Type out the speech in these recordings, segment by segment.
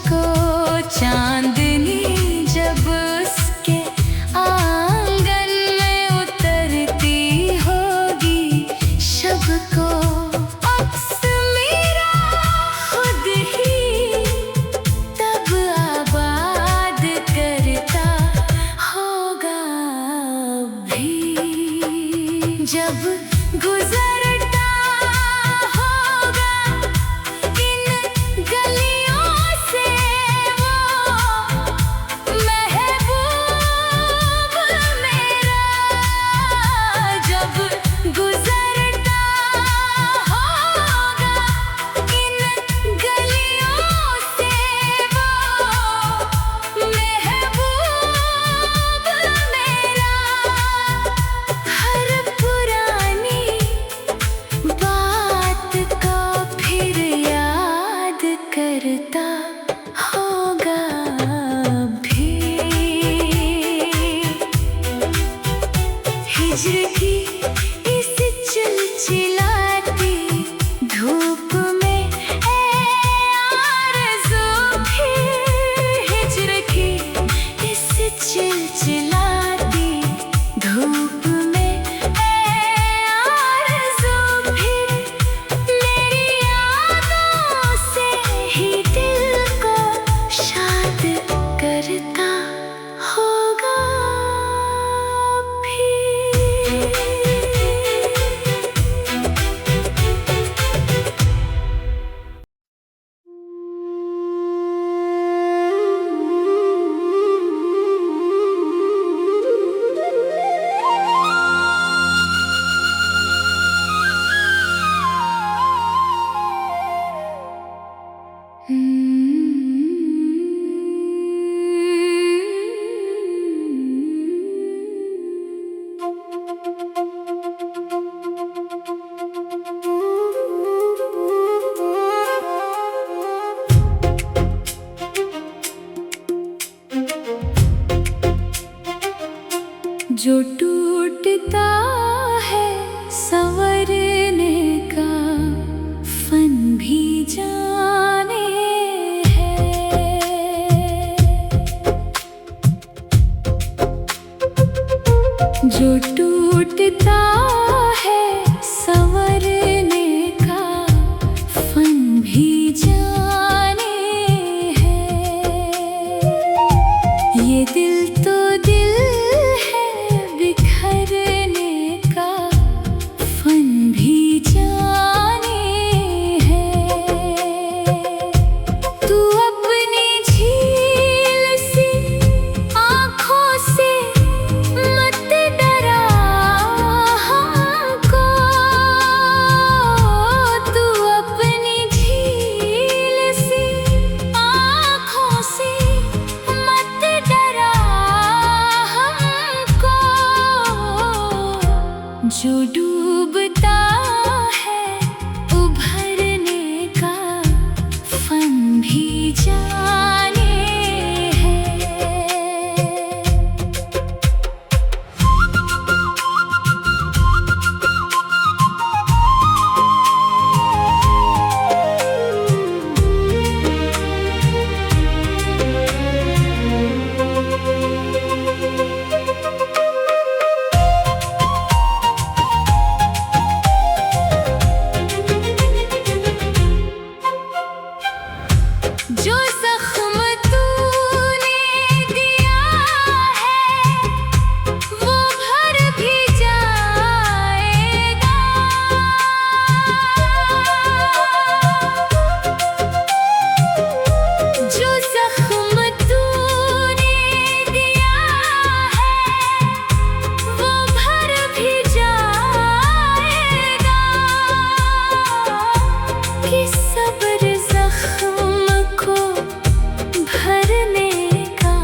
को चांदनी जब उसके आंगन में उतरती होगी, शब को अक्स मेरा खुद ही तब आबाद करता होगा भी। जब गुजरता होगा इन गलियों से वो महबूब मेरा, जब गुजरता होगा इन गलियों से वो महबूब मेरा, हर पुरानी बात को फिर याद करता होगा भी। हिज्र की इस चिलचिलाती धूप में ए आरज़ू भी, हिज्र की इस चिलचिलाती धूप में ए आरज़ू भी, मेरी यादों से ही दिल को शाद करता होगा भी। जो टूटता है संवरने का फन भी जाने है, जो टूटता है संवरने का फन भी जाने है। ये दिल तो दिल बिखरने का फन भी जाने है। तू अपनी झील सी आँखों से मत डरा हमको, तू अपनी झील सी आँखों से मत डरा हमको। जो डूबता है उभरने का फन भी जाने है। जो जख्म तूने दिया है वो भर भी जाएगा, जो जख्म तूने दिया है वो भर भी जाएगा। कि सब्र जख्म को भरने का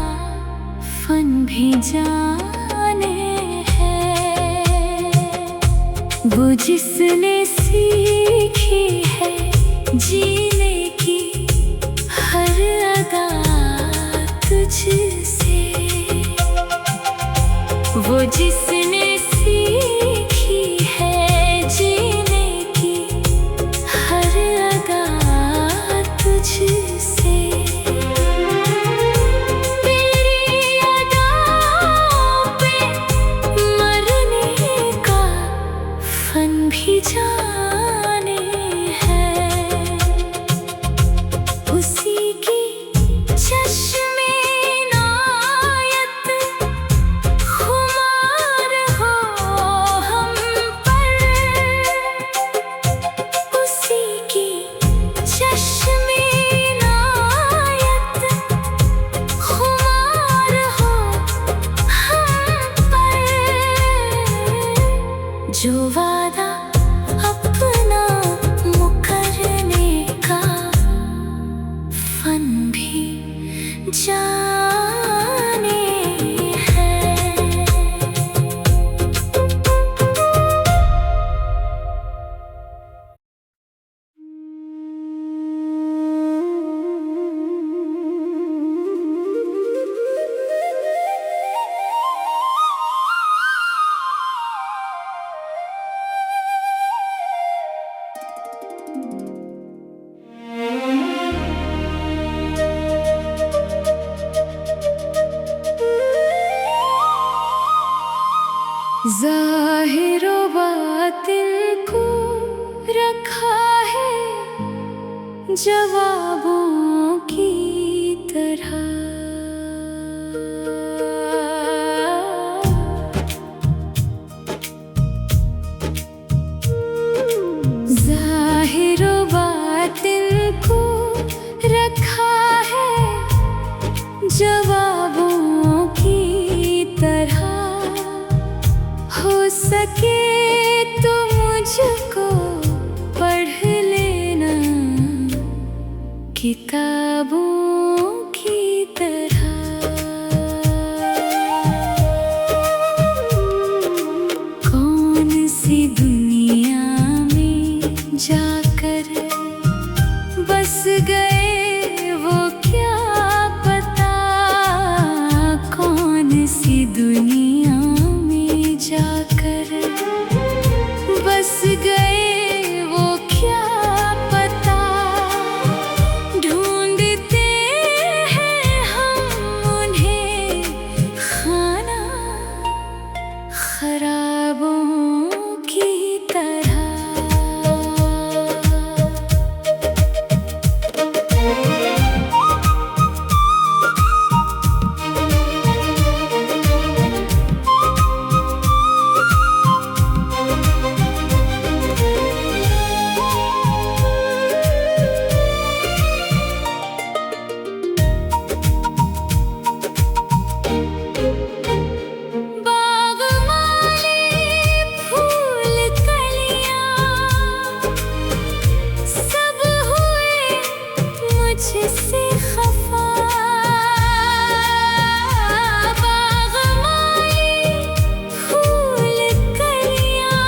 फन भी जाने है। वो जिसने सीखी है जीने की हर अदा तुझसे, वो जिसने सीखी है जीने की हर अदा तुझसे। जाने हैं। ज़ाहिरो बातिन को रखा है जवाबों की तरह। ज़ाहिरो बातिन को रखा है जवाबों की तरह। हो सके तो मुझको पढ़ लेना किताबों की तरह। कौन सी दुनिया में जाकर बस गए वो क्या पता। कौन सी दुनिया जाकर बस गए वो क्या पता। ढूंढते हैं हम उन्हें खाना खराबों की तरह। मुझसे खफा बाग़ माली फूल कलियां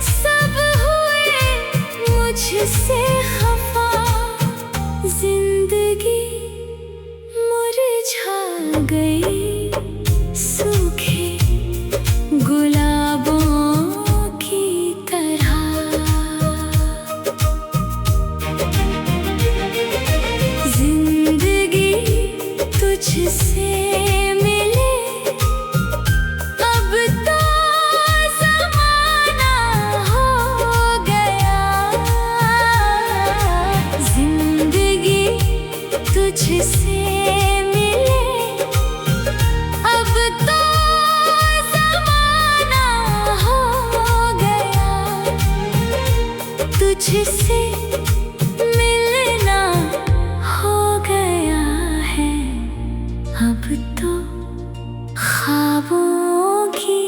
सब हुए मुझसे खफा। जिंदगी मुरझा गई सूखे गुलाबों की तरह। तुझसे मिले अब तो ज़माना हो गया। जिंदगी तुझसे मिले अब तो ज़माना हो गया। तुझसे मिलना हो गया है अब तो ख्वाबों की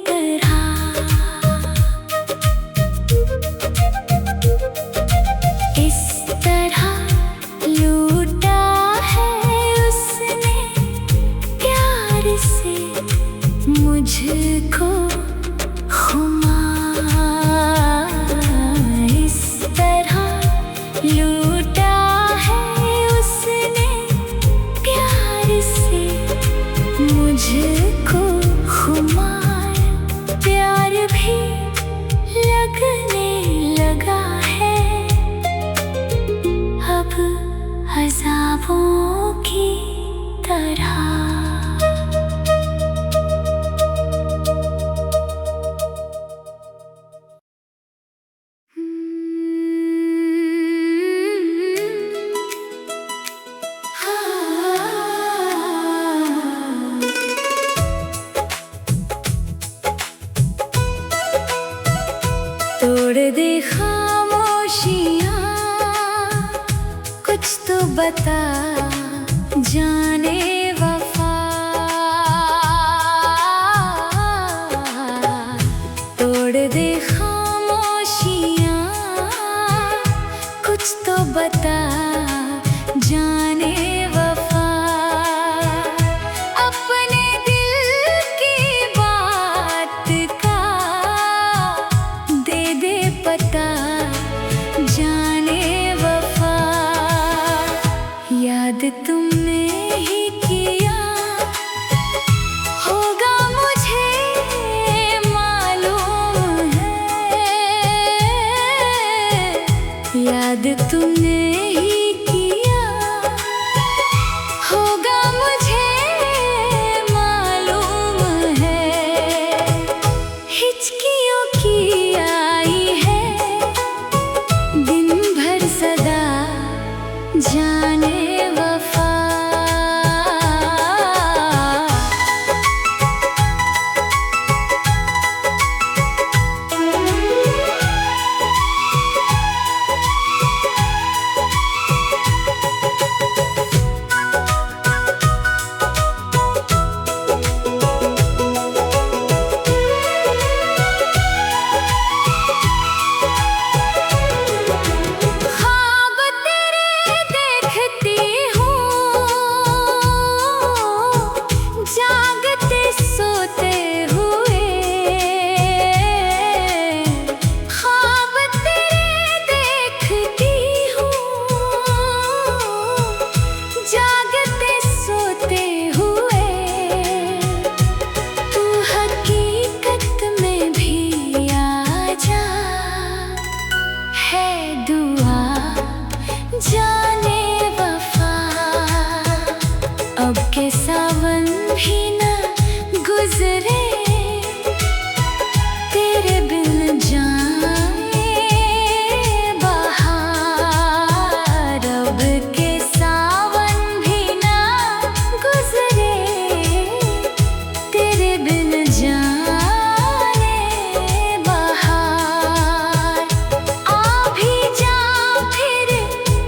तरह। इस तरह लूटा है उसने प्यार से मुझको खुमार। इस तरह लूटा है उसने प्यार से मुझको खुमार। प्यार भी लगने लगा है अब अज़ाबों की तरह। तोड़ दे खामोशियाँ कुछ तो बता जाने वफा। तोड़ दे खामोशियाँ कुछ तो बता जाने जाने वफा। जाने वफा, अब के सावन भी न गुजरे तेरे बिन जाए बहार। अब के सावन भी न गुजरे तेरे बिन जाए बहार। आ भी जा फिर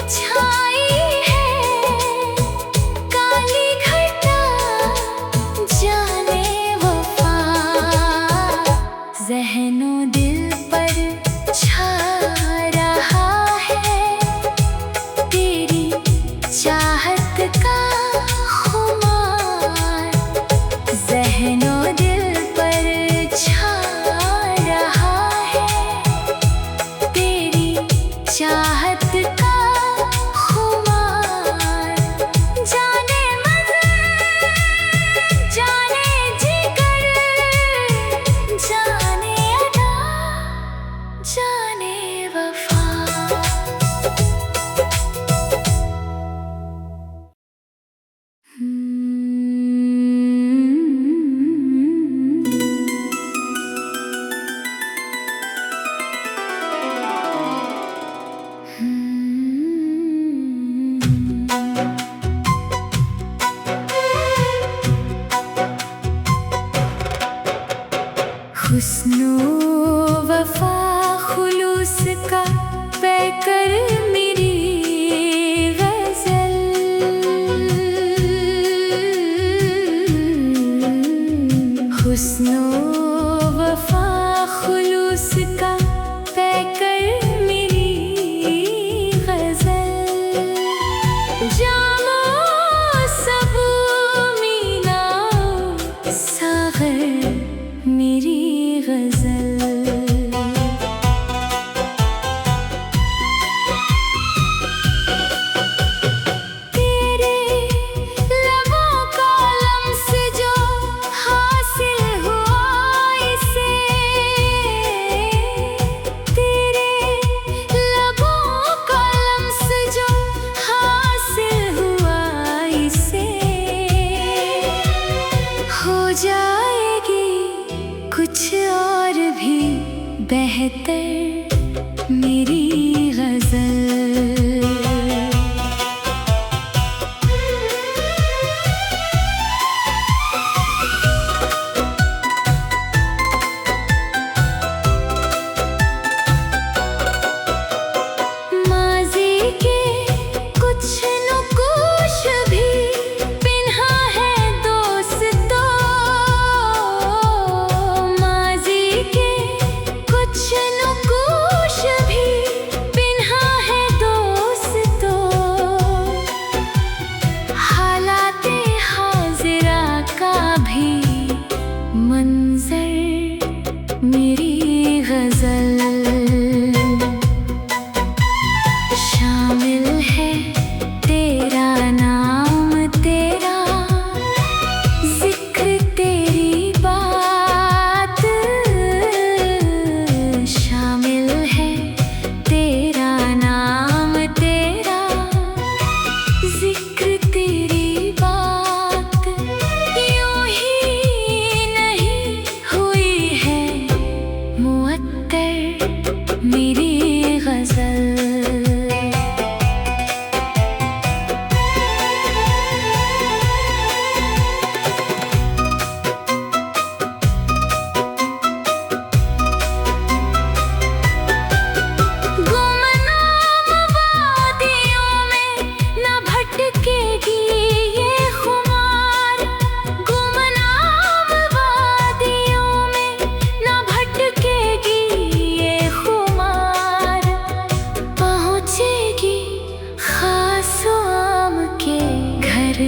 छाई है काली घटा, जाने वफा। ज़हनो दिल पर छा रहा है तेरी चाहत का खुमार। ज़हनो दिल पर छा रहा है तेरी चाहत का खुमार। जाने मन, जाने जिगर, जाने अदा, जाने वफा। हुस्नो वफा खुलूस का पैकर मेरी गज़ल। हुस्नो वफा खुलूस का पैकर मेरी गज़ल। जामो सबू मीना सागर मेरी गज़ल। तेरे लबों का लम्स जो हासिल हुआ इसे, तेरे लबों का लम्स जो हासिल हुआ इसे, हो जाएगी कुछ और भी बेहतर मेरी गज़ल। माज़ी के कुछ नुकूश भी पिन्हा है दोस्तों। माज़ी के कुछ नुकूश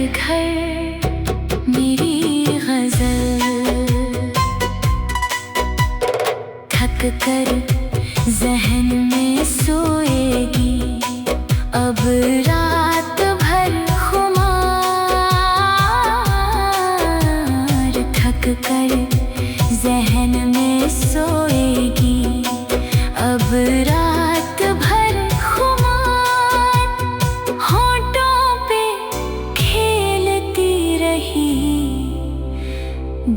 घर मेरी गजल। थक कर जहन में सोएगी अब रात भर खुमार। थक कर जहन में सोएगी अब रात भर खुमार। होठों पे खेलती रही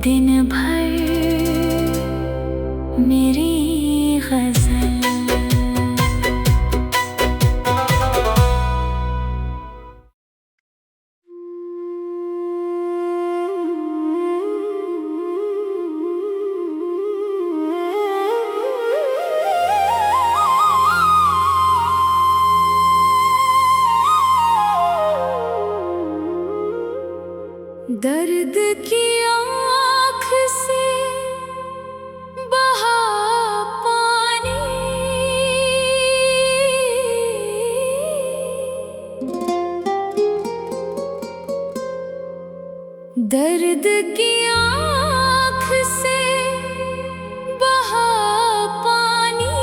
दिन भर मेरी गजल। दर्द की आँख से बहा पानी, दर्द की आँख से बहा पानी।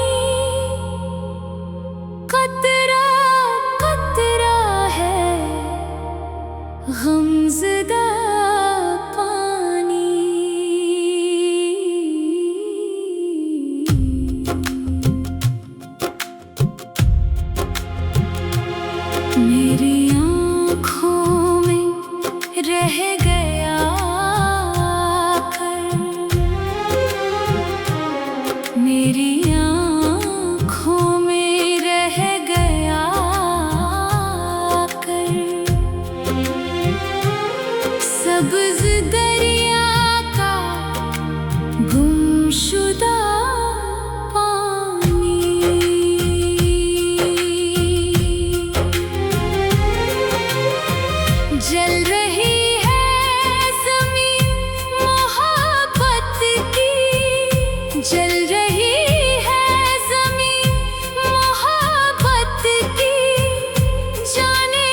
कतरा कतरा है गमज़दा मेरी आँखों में रह गया कर। मेरी आँखों में रह गया कर। सब्ज़ दरिया का गुमशुदा जल रही है ज़मीं मोहब्बत की। जल रही है ज़मीं मोहब्बत की। जाने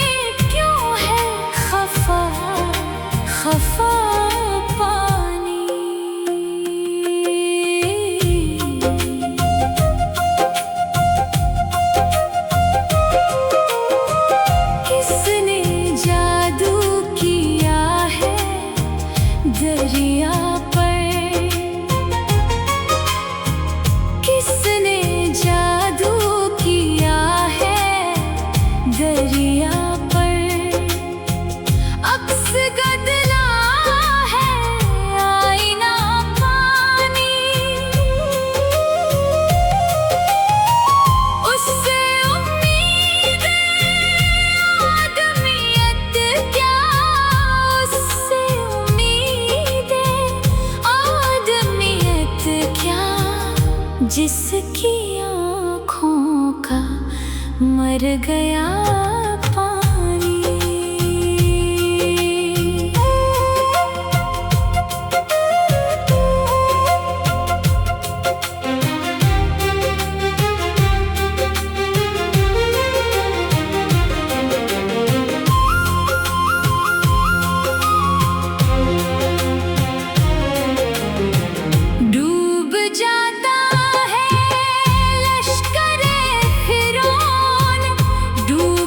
क्यों है खफा खफा पानी। किसने जादू किया है दरिया पर। किसने जादू किया है दरिया पर। अक्स गदला है आईना पानी। उससे उम्मीदें आदमियत क्या। उससे उम्मीदें आदमियत क्या। जिसकी आँखों का मर गया पानी। डूब जाता है लश्करे फिरौन। डूब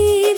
की